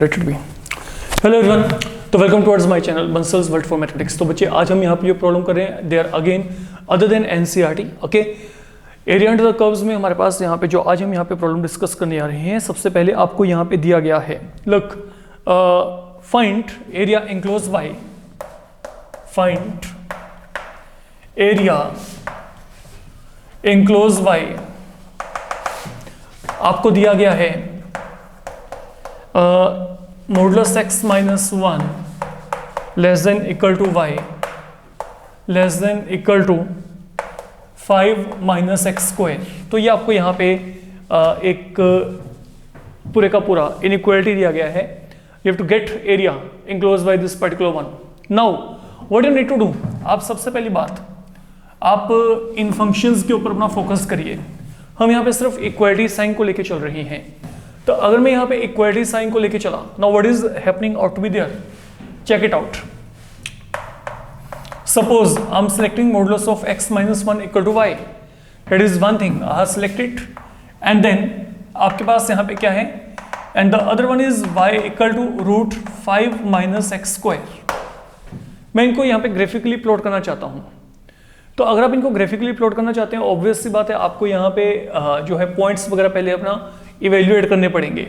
Let it be. Hello everyone, तो welcome towards my channel Bansal's world for mathematics. तो बच्चे आज हम यहाँ पे जो प्रॉब्लम कर रहे हैं they are again other than NCERT. Okay, area under the curves में हमारे पास यहाँ पे जो आज हम यहाँ पे प्रॉब्लम डिस्कस करने जा रहे हैं, सबसे पहले आपको यहाँ पे दिया गया है, look, find area enclose by, find area enclose by, आपको दिया गया है modulus x minus 1 less than equal to y less than equal to 5 minus x square. तो ये आपको यहाँ पे एक पूरे का पूरा इनइक्वालिटी दिया गया है। You have to get area enclose by this particular one. Now what you need to do, आप सबसे पहली बात आप इन फंक्शंस के ऊपर अपना फोकस करिए। हम यहाँ पे सिर्फ इक्वालिटी साइन को लेके चल रही हैं। तो अगर मैं यहाँ पे इक्वालिटी साइन को लेके चला, now what is happening out to be there, check it out. Suppose I am selecting modulus of x minus 1 equal to y, that is one thing I have selected, and then आपके पास यहाँ पे क्या है, and the other one is y equal to root 5 minus x square. मैं इनको यहाँ पे ग्राफिकली प्लॉट करना चाहता हूँ। तो अगर आप इनको ग्राफिकली प्लॉट करना चाहते हैं, ऑब्वियस सी बात है आपको यहाँ पे जो है पॉइंट्स वगैरह पहले अपना इवेल्युएट करने पड़ेंगे।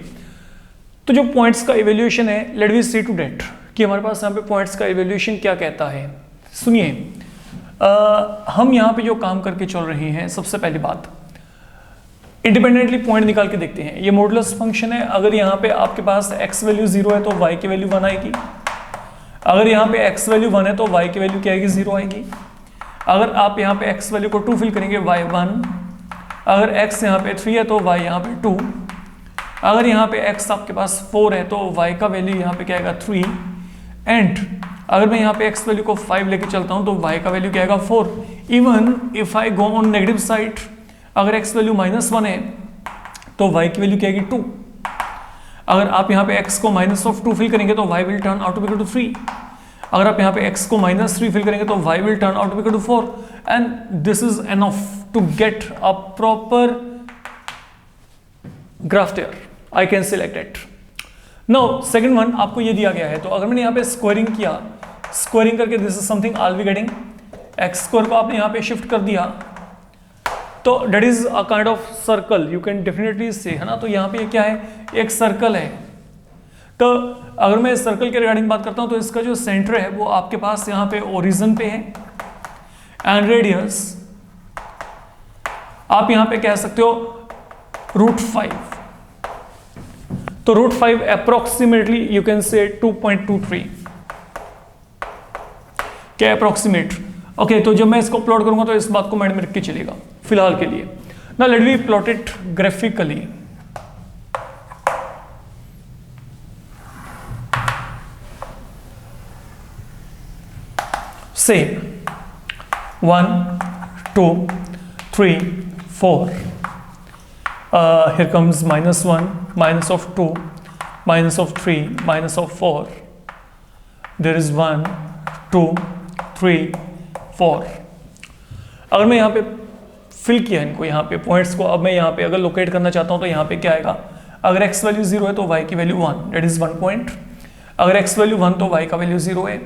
तो जो पॉइंट्स का इवेल्युएशन है, let we see to that कि हमारे पास यहाँ पे पॉइंट्स का इवेल्युएशन क्या कहता है। सुनिए, हम यहाँ पे जो काम करके चल रहे हैं, सबसे पहली बात इंडिपेंडेंटली पॉइंट निकाल के देखते हैं। ये मॉडुलस फंक्शन है, अगर यहाँ पे आपके पास x वैल्यू 0 है तो y की वैल्यू 1 आएगी। अगर यहाँ पे x वैल्यू 1 है तो y की वैल्यू क्या आएगी, 0 आएगी। अगर आप यहाँ पे x वैल्यू को 2 फिल करेंगे, y 1। अगर x यहाँ पे 3 है तो y यहाँ पे 2। अगर यहाँ पे x आपके पास 4 है तो y का वैल्यू यहाँ पे क्या आएगा, 3। एंड अगर मैं यहाँ पे x वैल्यू को 5 लेके चलता हूँ तो y का वैल्यू क्या आएगा, 4। Even if I go on negative side, अगर x वैल्यू -1 है तो y की वैल्यू क्या आएगी, 2। अगर आप यहाँ पे x को -2 फिल करेंगे तो y will turn out to be equal to 3। अगर आप यहाँ पे x को -3 फिल करेंगे तो y will turn out to be equal to 4। And this is enough to get a proper graph there. I can select it. Now second one आपको ये दिया गया है, तो अगर मैंने यहाँ पे स्क्वायरिंग किया, स्क्वायरिंग करके this is something I will be getting, x square को आपने यहाँ पे शिफ्ट कर दिया तो that is a kind of circle, you can definitely say, है ना। तो यहाँ पे ये क्या है, एक सर्कल है। तो अगर मैं इस सर्कल के रिगार्डिंग बात करता हूँ तो इसका जो सेंटर है वो आपके पास यहाँ पे ओरिजिन पे है, एंड रेडियस आप यहाँ पे कह सकते हो √5। तो √5 अप्रोक्सीमेटली यू कैन से 2.23, क्या अप्रोक्सीमेट। ओके, तो जब मैं इसको प्लॉट करूंगा तो इस बात को माइंड में रख के चलेगा फिलहाल के लिए। Now let we plot it graphically. Say 1 2 3 4, here comes -1 minus of 2 minus of 3 minus of 4, there is 1 2 3 4। अगर मैं यहाँ पे फिल किया इनको, यहाँ पे पॉइंट्स को, अब मैं यहाँ पे अगर लोकेट करना चाहता हूँ तो यहाँ पे क्या आएगा, अगर x वैल्यू 0 है तो y की वैल्यू 1, दैट इज 1 पॉइंट। अगर x वैल्यू 1 तो y का वैल्यू 0 है।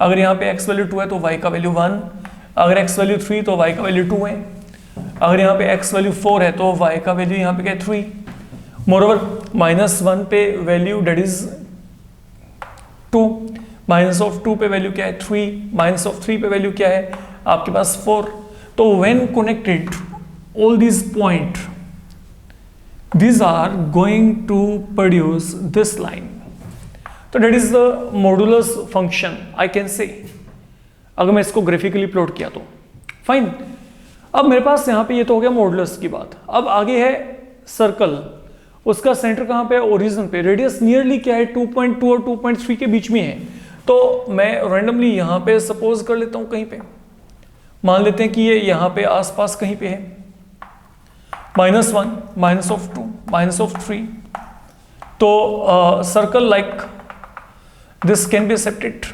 अगर यहाँ पे x वैल्यू 2 है तो y का वैल्यू 1। अगर x वैल्यू 3 तो y का वैल्यू 2 है। अगर यहाँ पे x वैल्यू 4 है तो y का वैल्यू यहाँ पे क्या है, 3। मोरओवर -1 पे वैल्यू डेट इज 2, -2 पे वैल्यू क्या है, 3, -3 पे वैल्यू क्या है आपके पास 4। तो when connected all this point, these are going to produce this line। तो that is the modulus function, I can say. अगर मैं इसको ग्राफिकली प्लॉट किया तो फाइन। अब मेरे पास यहाँ पे ये तो हो गया मॉडुलस की बात। अब आगे है सर्कल, उसका सेंटर कहाँ पे है, ओरिजिन पे। रेडियस नियरली क्या है, 2.2 और 2.3 के बीच में है। तो मैं रैंडमली यहाँ पे सपोज कर लेता हूँ, कहीं पे मान लेते हैं कि ये यहाँ पे आसपास कहीं पे है, -1 -2 -3। तो circle like this can be accepted.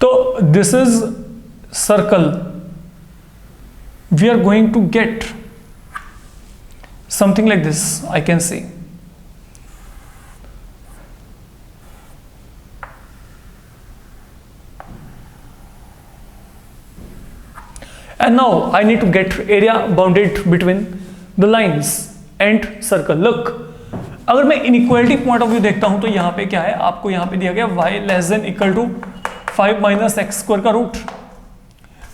तो this is circle we are going to get something like this, I can say. And now I need to get area bounded between the lines and circle. Look, अगर मैं inequality point of view देखता हूं तो यहाँ पे क्या है, आपको यहाँ पे दिया गया y less than equal to 5 minus x square का रूट।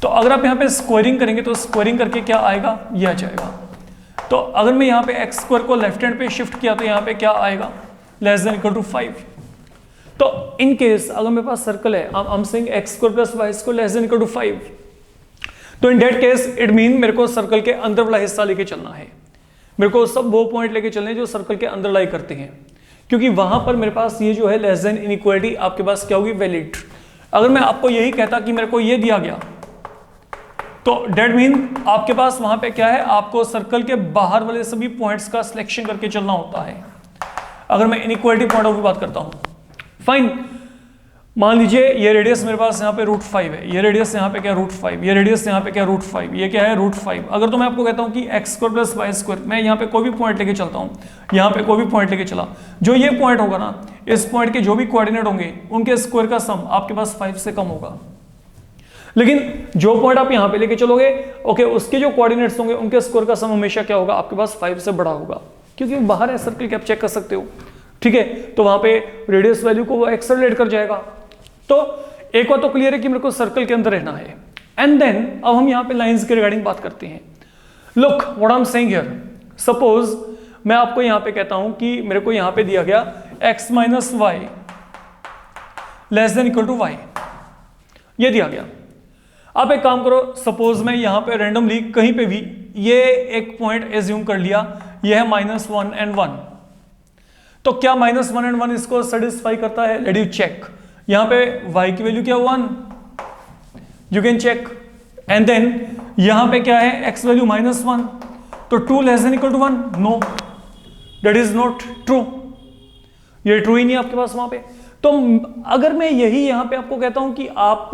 तो अगर आप यहाँ पे स्क्वायरिंग करेंगे तो स्क्वायरिंग करके क्या आएगा, ये आ जाएगा। तो अगर मैं यहाँ पे एक्स स्क्वायर को लेफ्ट हैंड पे शिफ्ट किया तो यहाँ पे क्या आएगा, लेस देन इक्वल टू 5। तो इन केस अगर मेरे पास सर्कल है, I am saying x square plus y square less than equal to 5, तो in that case it mean मेरे को सर्कल के अंदर वाला हिस्सा लेके चलना है, मेरे को सब वो पॉइंट लेके चलने जो सर्कल के अंदर लाई करते हैं, क्योंकि वहां पर मेरे पास ये जो है लेस देन इनइक्वालिटी आपके पास क्या होगी, वैलिड। अगर मैं आपको यही कहता कि मेरे को ये दिया गया तो डेट मीन आपके पास वहां पे क्या है, आपको सर्कल के बाहर वाले सभी पॉइंट्स का सिलेक्शन करके चलना होता है। अगर मैं इनइक्वालिटी पॉइंट ऑफ व्यू बात करता हूं, फाइन, मान लीजिए ये रेडियस मेरे पास यहाँ पे √5 है, ये रेडियस यहाँ पे क्या √5, ये रेडियस यहाँ पे क्या √5, ये क्या है √5। अगर तो मैं आपको कहता हूँ कि x square plus y square, मैं यहाँ पे कोई भी पॉइंट लेके चलता हूँ, यहाँ पे कोई भी पॉइंट लेके चला, जो ये पॉइंट होगा ना, इस पॉइंट के जो भी कोऑर्डिनेट होंगे उनके स्क्वायर का सम आपके पास 5 से कम होगा। लेकिन जो पॉइंट आप यहाँ पे लेके चलोगे, ओके, उसके जो कोऑर्डिनेट्स होंगे उनके स्क्वायर का सम हमेशा क्या होगा, आपके पास 5 से बड़ा होगा, क्योंकि बाहर है सर्कल के, आप चेक कर सकते हो, ठीक है। तो वहां पे रेडियस वैल्यू को वो एक्सेलरेट कर जाएगा। तो एक बात तो क्लियर है कि मेरे को सर्कल के अंदर रहना है। एंड देन अब हम यहाँ पे लाइंस के रिगार्डिंग बात करते हैं। Look what I am saying here, suppose मैं आपको यहाँ पे कहता हूं कि मेरे को यहाँ पे दिया गया x minus y less than equal to y, ये दिया गया। आप एक काम करो, सपोज मैं यहाँ पे रैंडमली कहीं पे भी ये एक पॉइंट एज्यूम कर लिया, ये है -1 and 1। तो क्या -1 and 1 इसको सेटिस्फाई करता है? Let you check. यहाँ पे y की वैल्यू क्या 1, you can check. And then यहाँ पे क्या है, x वैल्यू -1, तो 2 less than equal to 1, no, that is not true, ये ट्रू ही नहीं आपके पास वहां पे। तो अगर मैं यही यहाँ पे आपको कहता हूं कि आप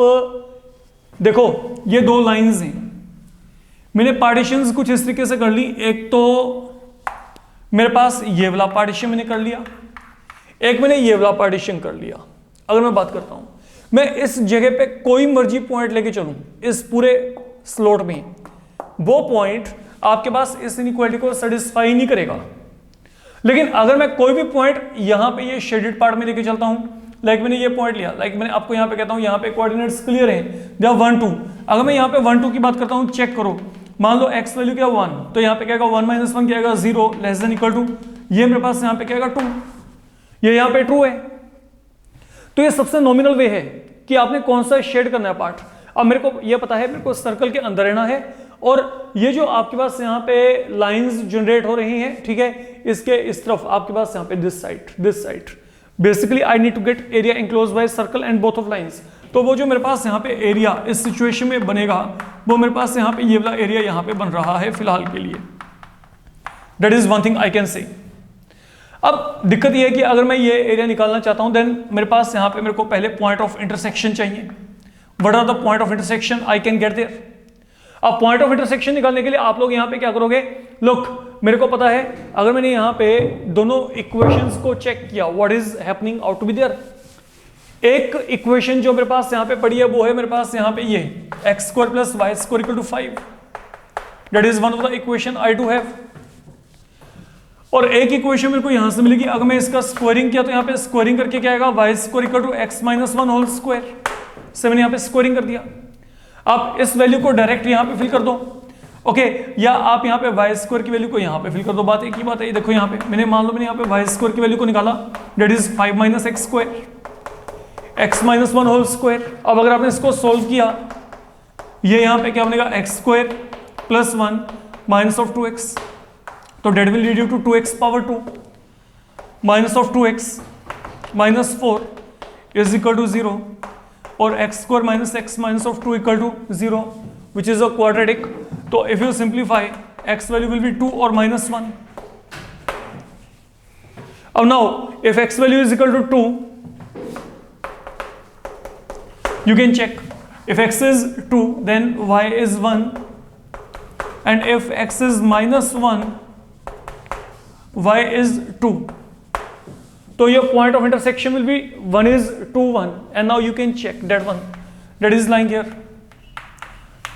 देखो ये दो लाइंस हैं, मैंने पार्टीशंस कुछ इस तरीके से कर ली, एक तो मेरे पास ये वाला पार्टीशन मैंने कर लिया, एक मैंने ये वाला पार्टीशन कर लिया। अगर मैं बात करता हूं, मैं इस जगह पे कोई मर्जी पॉइंट लेके चलूं इस पूरे स्लॉट में, वो पॉइंट आपके पास इस इनइक्वालिटी को सेटिस्फाई नहीं करेगा। लेकिन अगर मैं कोई भी पॉइंट यहां पे ये शेडेड पार्ट में लेके चलता हूं, लाइक मैंने ये पॉइंट लिया, लाइक मैंने आपको यहां पे कहता हूं यहाँ पे कोऑर्डिनेट्स क्लियर हैं, दे आर 1 2। अगर मैं यहाँ पे 1 2 की बात करता हूं, चेक करो, मान लो x वैल्यू क्या 1, तो यहाँ पे क्या 1 माइनस 1 क्या आएगा 0 लेस देन इक्वल टू, ये मेरे पास यहाँ पे क्या आएगा 2, ये यहाँ पे ट्रू है। तो ये सबसे नॉमिनल वे है कि आपने कौन सा शेड करना है पार्ट। अब मेरे को ये पता है मेरे को सर्कल के अंदर रहना है, और ये जो आपके पास यहाँ पे लाइंस जनरेट हो रही हैं, ठीक है, इसके इस तरफ आपके पास यहाँ पे this side basically I need to get area enclose by circle and both of lines. तो वो जो मेरे पास यहाँ पे एरिया इस सिचुएशन में बनेगा, वो मेरे पास यहाँ पे ये वाला एरिया यहाँ पे बन रहा है फिलहाल के लिए। That is one thing I can से। अब दिक्कत ये है कि अगर मैं ये एरिया निकालना चाहता हूं, देन मेरे पास यहाँ पे मेरे को पहले पॉइंट ऑफ इंटरसेक्शन चाहिए। What are the point of intersection I can get there. अब पॉइंट ऑफ इंटरसेक्शन निकालने के लिए आप लोग यहाँ पे क्या करोगे, लुक मेरे को पता है, अगर मैंने यहाँ पे दोनों इक्वेशंस को चेक किया, what is happening out to be there. एक इक्वेशन जो मेरे पास यहाँ पे पड़ी है वो है मेरे पास यहाँ पे ये x² plus y² equal to 5, that is one of the equation I do have. और एक इक्वेशन मेरे को यहां से मिलेगी, अगर मैं इसका स्क्वायरिंग किया तो यहाँ पे स्क्वायरिंग करके क्या आएगा, y² equal to x minus 1 whole square से मैंने यहाँ पे स्क्वायरिंग कर दिया। आप इस वैल्यू को डायरेक्ट यहाँ पे फिल कर दो, ओके, या आप यहाँ पे y² की वैल्यू को यहाँ पे फिल कर दो। बात एक ही बात है, देखो यहाँ पे मैंने मान लो मैंने यहाँ पे y² की वैल्यू को निकाला, that is 5 minus x², x minus 1 whole square. अब अगर आपने इसको सोल्व किया, ये यहाँ पे क्या बनेगा, x² plus 1 minus of 2x, तो that will lead you to 2x power 2 minus of 2x minus 4 is equal to 0, और x² minus x minus of 2 equal to 0 which is a quadratic. तो if you simplify, x value will be 2 और minus 1। अब now if x value is equal to 2, you can check if x is 2 then y is 1, and if x is -1, y is 2. So your point of intersection will be 1 is 2, 1, and now you can check that one that is lying here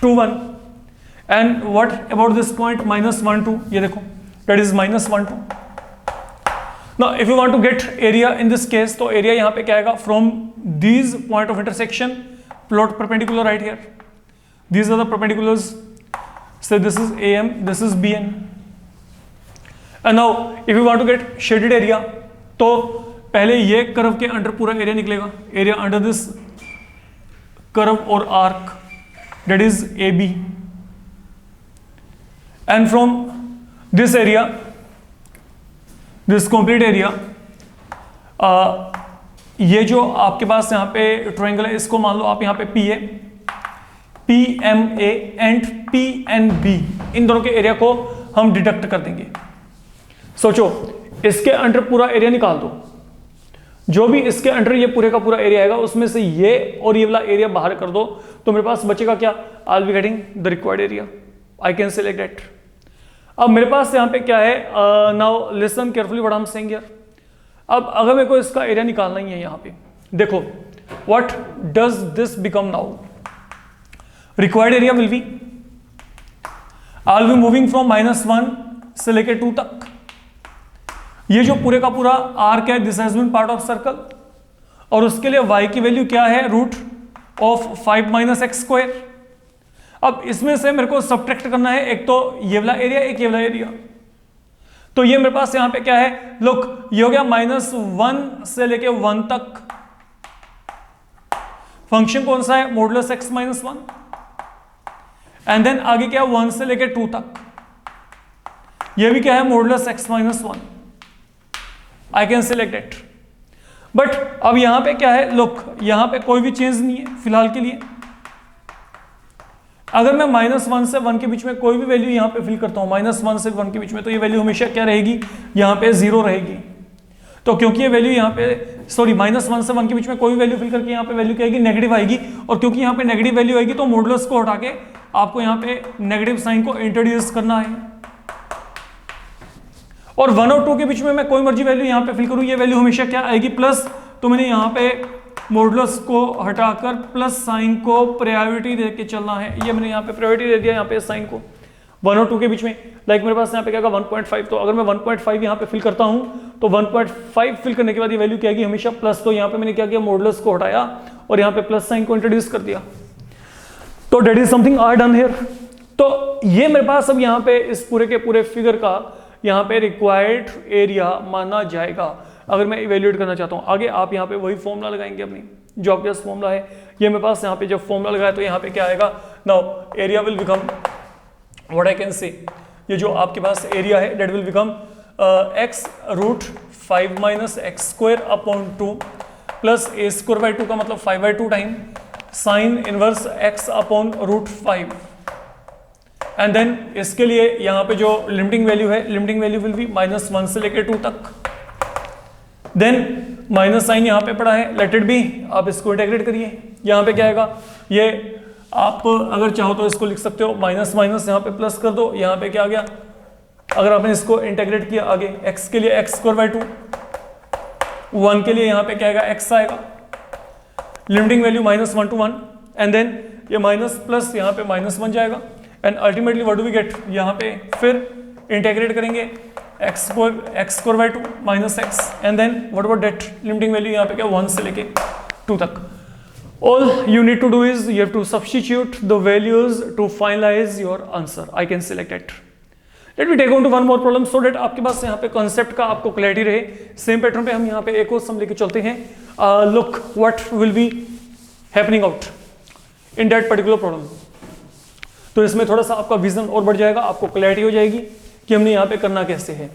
2, 1. And what about this point -1, 2? ये देखो that is -1, 2. Now if you want to get area in this case, तो area यहाँ पे क्या आएगा? From these point of intersection, plot perpendicular right here. These are the perpendiculars. So this is AM, this is BN. And now if you want to get shaded area, तो पहले ये curve के under पूरा area निकलेगा. Area under this curve और arc, that is AB. And from this area, this complete area, ये जो आपके पास यहाँ पे ट्रायंगल है, इसको मान लो आप यहाँ पे PA, PMA एंड PNB, इन दोनों के एरिया को हम डिडक्ट कर देंगे. सोचो, इसके अंडर पूरा एरिया निकाल दो, जो भी इसके अंडर ये पूरे का पूरा एरिया आएगा उसमें से ये और ये वाला एरिया बाहर कर दो, तो मेरे पास बचेगा क्या? I'll be getting the required area. I can select that. अब मेरे पास यहाँ पे क्या है? Now listen carefully what I am saying here. अब अगर मेरे को इसका एरिया निकालना ही है, यहाँ पे देखो, what does this become now? Required area will be, I will be moving from -1 से लेके 2 तक. ये जो पूरे का पूरा आर्क है, this has been part of circle, और उसके लिए y की वैल्यू क्या है? Root of 5 - x square. अब इसमें से मेरे को सब्ट्रैक्ट करना है, एक तो ये वाला एरिया, एक ये वाला एरिया. तो ये मेरे पास यहाँ पे क्या है? लुक, ये हो गया -1 से लेके 1 तक. फंक्शन कौन सा है? Modulus x - 1. एंड देन आगे क्या? 1 से लेके 2 तक. ये भी क्या है? Modulus x - 1. I can select it. But अब यहां पे क्या है? लुक, यहां पे कोई भी चेंज नहीं है फिलहाल के लिए. अगर मैं -1 से 1 के बीच में कोई भी वैल्यू यहां पे फिल करता हूं, -1 से 1 के बीच में, तो ये वैल्यू हमेशा क्या रहेगी? यहां पे 0 रहेगी. तो क्योंकि ये वैल्यू यहां पे, सॉरी, -1 से 1 के बीच में कोई वैल्यू फिल करके यहां पे वैल्यू क्या आएगी? नेगेटिव आएगी. और क्योंकि यहां पे नेगेटिव वैल्यू आएगी, तो मॉडुलस को हटा के आपको यहां पे नेगेटिव साइन को इंट्रोड्यूस करना है. और 1 और 2 के बीच में मैं कोई मर्जी वैल्यू यहां पे फिल करूं, ये वैल्यू हमेशा क्या आएगी? प्लस. तो मैंने यहां पे मॉडुलस को हटाकर प्लस साइन को प्रायोरिटी देके चलना है. ये मैंने यहाँ पे प्रायोरिटी दे दिया यहाँ पे साइन को 1 और 2 के बीच में. लाइक मेरे पास यहाँ पे क्या 1.5, तो अगर मैं 1.5 यहाँ पे फिल करता हूँ, तो 1.5 फिल करने के बाद ये वैल्यू क्या आएगी? हमेशा प्लस. तो यहाँ पे मैंने क्या किया? मॉडुलस को हटाया और यहाँ पे प्लस साइन को इंट्रोड्यूस कर दिया. तो that is something I done here. तो ये मेरे पास अब यहाँ पे इस पूरे के पूरे फिगर का यहाँ पे रिक्वायर्ड एरिया माना जाएगा, अगर मैं इवेल्युएट करना चाहता हूँ. आगे आप यहाँ पे वही फॉर्मूला लगाएंगे अपनी, जो आपके पास फॉर्मूला है. ये मेरे पास यहाँ पे जब फॉर्मूला लगाया, तो यहाँ पे क्या आएगा? Now area will become, what I can say, ये जो आपके पास एरिया है, that will become x root 5 - x square upon 2 plus a²/2 का मतलब 5/2 time sine inverse x upon root 5. And then इसके लिए यहाँ पे जो लिमिटिंग वैल्यू है, लिमिटिंग वैल्यू विल बी -1 से लेके 2 तक. देन माइनस साइन यहाँ पे पड़ा है, लेट इट बी. आप इसको इंटीग्रेट करिए. यहाँ पे क्या आएगा? ये आप अगर चाहो तो इसको लिख सकते हो माइनस माइनस यहाँ पे प्लस कर दो. यहाँ पे क्या आ गया? अगर आपने इसको इंटीग्रेट किया आगे, x के लिए x²/2, 1 के लिए यहाँ पे क्या आएगा? x आएगा. Limiting value -1 to 1, and then ये माइनस प्लस यहाँ पे माइनस बन जाएगा. And ultimately what do we get? यहाँ पे फिर इंटीग्रेट करेंगे x²/2 minus x, and then what about that limiting value यहाँ पे क्या? 1 से लेके 2 तक. All you need to do is you have to substitute the values to finalize your answer. I can select it. Let me take on to one more problem so that आपके पास यहाँ पे concept का आपको clarity रहे. Same pattern पे हम यहाँ पे एक और sum लेके चलते हैं. Look what will be happening out in that particular problem. तो इसमें थोड़ा सा आपका vision और बढ़ जाएगा, आपको clarity हो जाएगी कि हमने यहाँ पे करना कैसे है.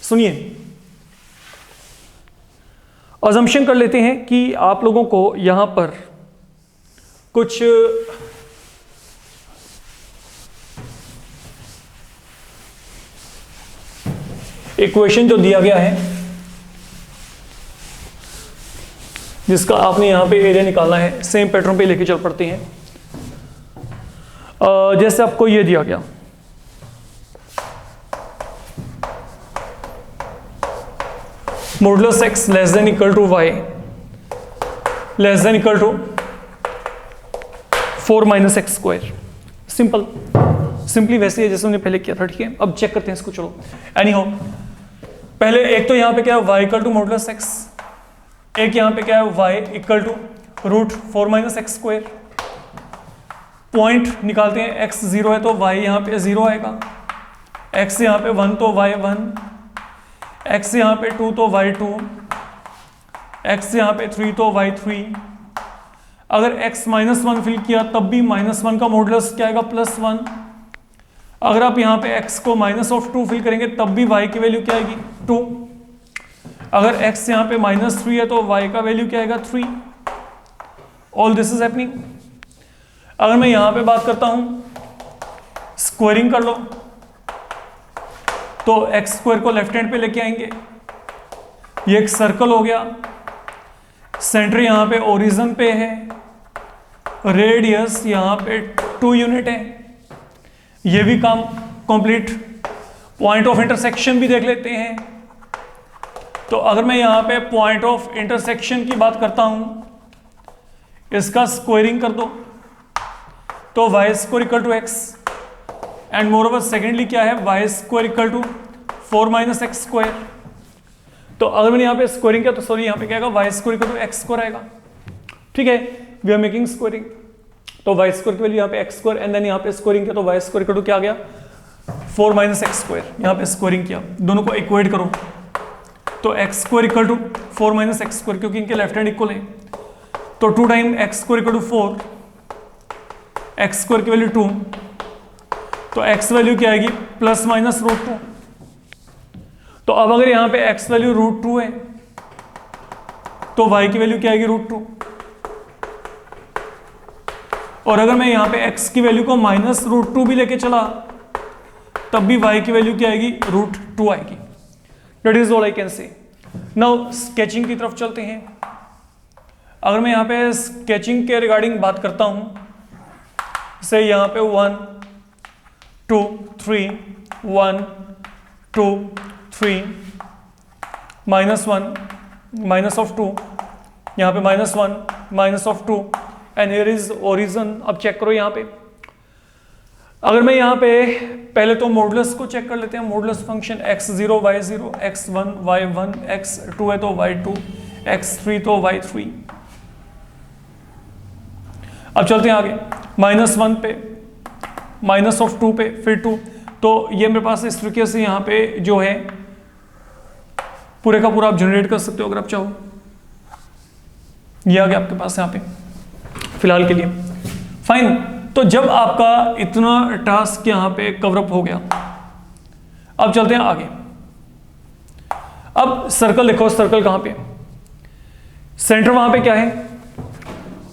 सुनिए, अजम्पशन कर लेते हैं कि आप लोगों को यहां पर कुछ इक्वेशन जो दिया गया है, जिसका आपने यहां पे एरिया निकालना है. सेम पैटर्न पे लेके चल पड़ते हैं. जैसे आपको ये दिया गया, modulus x less than equal to y less than equal to 4 minus x square. Simply वैसे ही जैसे हमने पहले किया था, ठीक है। अब चेक करते हैं इसको, चलो। एनी हाउ पहले एक तो यहाँ पे क्या है y equal to modulus x, एक यहाँ पे क्या है y equal to root 4 minus x square. Point निकालते हैं, एक्स 0 है तो वाई यहाँ पे 0 आएगा, एक्स यहाँ पे 1 तो वाई 1, एक्स यहाँ पे 2 तो वाई 2, एक्स यहाँ पे 3 तो वाई 3। अगर x -1 फिल किया तब भी -1 का मॉडुलस क्या आएगा +1। अगर आप यहाँ पे x को -2 फिल करेंगे तब भी y की वैल्यू क्या आएगी 2। अगर x यहाँ पे -3 है तो y का वैल्यू क्या आएगा 3। All this is happening. अगर मैं यहाँ पे बात करता हूँ स्क्वायरिंग कर लो तो x स्क्वायर को लेफ्ट हैंड पे लेके आएंगे, ये एक सर्कल हो गया, सेंटर यहाँ पे ओरिजिन पे है, रेडियस यहाँ पे 2 यूनिट है, ये भी काम कंप्लीट। पॉइंट ऑफ इंटरसेक्शन भी देख लेते हैं। तो अगर मैं यहाँ पे पॉइंट ऑफ इंटरसेक्शन की बात करता हूँ, इसका स्क्वायरिंग कर दो तो y square equal to x, and moreover secondly क्या है y square equal to 4 minus x square. तो अगर मैंने यहाँ पे स्क्वायरिंग किया तो सॉरी यहाँ पे क्या आएगा y square equal to x square आएगा, ठीक है। वी आर मेकिंग स्क्वायरिंग, तो वाई स्क्वायर की वैल्यू यहाँ पे एक्स स्क्वायर, एंड देन यहाँ पे स्क्वायरिंग किया तो वाई स्क्वायर इक्वल टू क्या आ गया 4 माइनस एक्स स्क्वायर। यहाँ पे स्क्वायरिंग किया, दोनों को इक्वेट करो तो x square equal to 4 minus x square, क्योंकि इनके लेफ्ट हैंड इक्वल है तो 2 time x square equal to 4, x square की वैल्यू 2, तो एक्स वैल्यू क्या आएगी प्लस माइनस √2। तो अब अगर यहाँ पे x वैल्यू √2 है तो y की वैल्यू क्या आएगी √2, और अगर मैं यहाँ पे x की वैल्यू को -√2 भी लेके चला तब भी y की वैल्यू क्या आएगी √2 आएगी। That is all I can से। नाउ स्केचिंग की तरफ चलते हैं। अगर मैं यहाँ पे स्केचिंग के रिगार्डिंग बात करता हूँ, से यहाँ पे 1 2 3 1 2 3 -1 माइनस ऑफ 2, यहाँ पे -1 minus of 2, and here is origin. अब चेक करो यहाँ पे, अगर मैं यहाँ पे पहले तो मॉडुलस को चेक कर लेते हैं। Modulus function x0 y0 x1 y1 x2 है तो y2 x3 तो y3। अब चलते हैं आगे, -1 पे माइनस ऑफ 2 पे फिर 2, तो ये मेरे पास इस तरीके से यहाँ पे जो है पूरे का पूरा आप जनरेट कर सकते हो अगर आप चाहो। ये आ गया आपके पास यहाँ पे फिलहाल के लिए, फाइन। तो जब आपका इतना टास्क यहाँ पे कवरअप हो गया, अब चलते हैं आगे। अब सर्कल देखो, सर्कल कहाँ पे, सेंटर वहां पे क्या है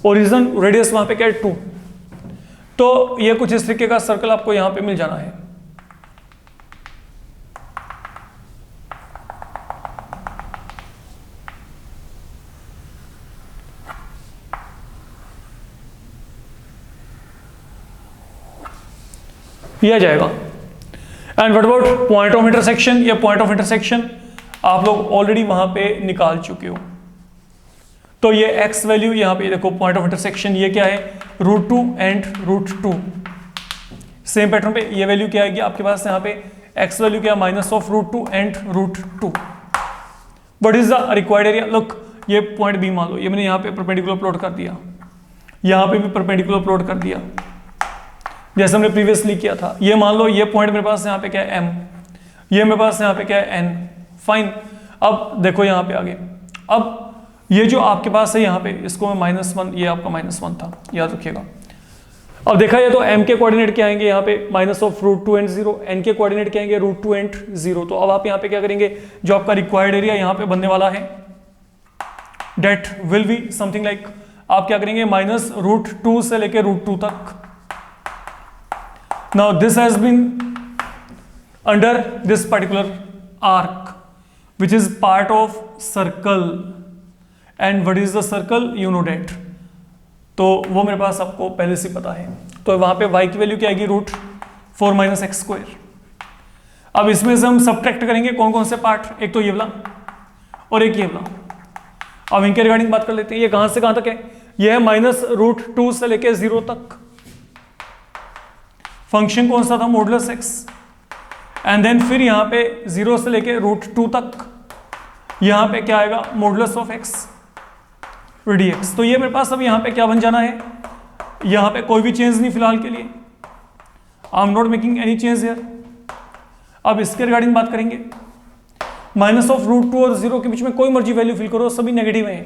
ओरिजिन, रेडियस वहां पे क्या है 2, तो ये कुछ इस तरीके का सर्कल आपको यहां पे मिल जाना है। यह जाएगा। And what about point of intersection? ये पॉइंट ऑफ इंटरसेक्शन आप लोग ऑलरेडी वहां पे निकाल चुके हो। तो ये x वैल्यू यहाँ पे देखो पॉइंट ऑफ इंटरसेक्शन ये क्या है √2 एंड √2। सेम पैटर्न पे ये वैल्यू क्या आएगी आपके पास यहाँ पे x वैल्यू क्या minus of √2 and √2। What is the required area? Look ये पॉइंट B मान लो, ये मैंने यहाँ पे परपेंडिकुलर प्लॉट कर दिया, यहाँ पे भी परपेंडिकुलर प्लॉट कर दिया जैसे हमने प्रीवियसली किया था। ये मान लो ये पॉइंट मेरे पास यहाँ पे क्या है M, ये मेरे पास यहाँ पे क्या है N, फाइन। अब देखो यहाँ पे आगे, अब ये जो आपके पास है यहाँ पे इसको मैं -1, ये आपका -1 था, याद रखिएगा। अब देखा ये तो m के कोऑर्डिनेट क्या आएंगे यहाँ पे माइनस ऑफ √2 एंड 0, n के कोऑर्डिनेट क्या आएंगे √2 एंड 0। तो अब आप यहाँ पे क्या करेंगे, जो आपका रिक्वायर्ड एरिया यहाँ पे बनने वाला है that will be something like, आप क्या करेंगे -√2 से लेके √2 तक। Now this has been under this particular arc which is part of circle, and what is the circle you know that, तो वो मेरे पास आपको पहले से पता है। तो वहां पे y की वैल्यू क्या आएगी √4 माइनस एक्स स्क्वायर। अब इसमें से हम सब्ट्रैक्ट करेंगे कौन कौन से पार्ट, एक तो ये वाला और एक ये वाला। अब इनके रिगार्डिंग बात कर लेते हैं। ये कहां से कहां तक है? ये है -√2 से लेके 0 तक। फंक्शन कौन सा था? Modulus x। एंड देन फिर यहां पे 0 से लेके √2 तक यहां पे क्या आएगा? Modulus of x dx। तो ये मेरे पास अब यहां पे क्या बन जाना है? यहां पे कोई भी चेंज नहीं फिलहाल के लिए। I am not making any change here. अब इसके रिगार्डिंग बात करेंगे। -√2 और 0 के बीच में कोई मर्जी वैल्यू फिल करो, सभी नेगेटिव है,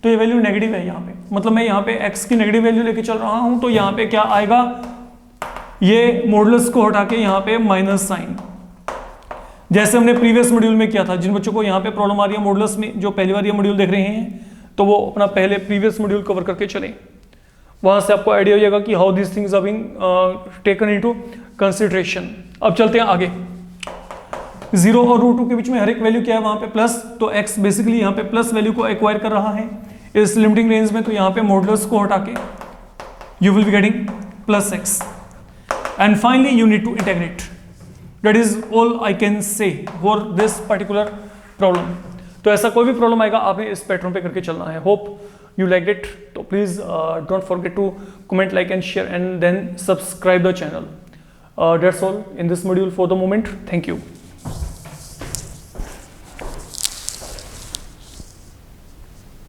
तो ये वैल्यू नेगेटिव है यहाँ पे। मतलब मैं यहाँ पे x की नेगेटिव वैल्यू लेके चल रहा हूं, तो यहाँ पे क्या आएगा? ये मॉडुलस को हटा के यहाँ पे माइनस साइन, जैसे हमने प्रीवियस मॉड्यूल में किया था। जिन बच्चों को यहाँ पे प्रॉब्लम आ रही है मॉडुलस में, जो पहली बार ये मॉड्यूल देख रहे हैं, तो वो अपना पहले प्रीवियस मॉड्यूल कवर करके चलें। वहां से आपको आइडिया हो जाएगा कि how this things are being taken into consideration. अब चलते हैं आगे। 0 और √2 के बीच में हर एक वैल्यू क्या है? वहां पे प्लस, तो x बेसिकली यहाँ पे प्लस वैल्यू को एक्वायर कर रहा है इस लिमिटिंग रेंज में, तो यहाँ पे मॉडुलस को हटा के you will be getting +x। And finally you need to integrate. That is all I can say for this particular problem. तो ऐसा कोई भी प्रॉब्लम आएगा, आपने इस पैटर्न पे करके चलना है। Hope you liked it, so please don't forget to comment, like and share, and then subscribe the channel. That's all in this module for the moment. Thank you.